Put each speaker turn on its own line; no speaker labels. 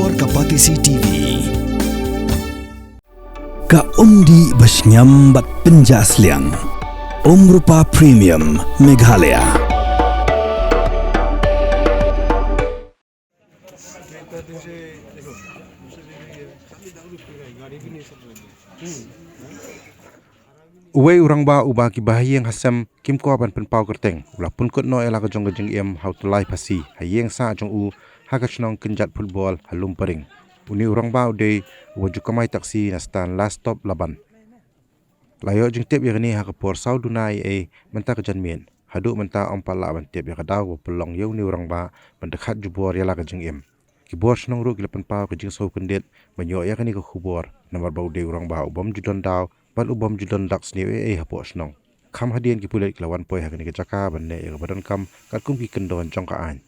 Bor Kapatisi TV. Ka undi basnyam bat penjasliang. Rupa Premium Meghalaya.
Uway urang ba uba ki bahiyeng hasam kim ko ban pen pau kerteng ula Pynkut no ela ka jong Jingim how Tyllai Phasi hayeng sa jong u haga chnong kenjat football halum paring uni urang ba ude waju kamai taksi na stan last stop laban layo jing tep yagni ha ka por sau dunai menta ka janmen hadu menta om pala ban tep ya ka daw pelong yo ni urang ba ban dekhat jubor ela ka Jingim ki bor chnong ru ki pen pau ka jing so kendet banyo ya kani ka khubor namar ba ude urang ba ubam judon daw ban ubam judon dak sni hapo snong kam hadian ki pulet klawan poi hakani ka jaka ban ne ya badan kam kat kum ki kendon jong ka an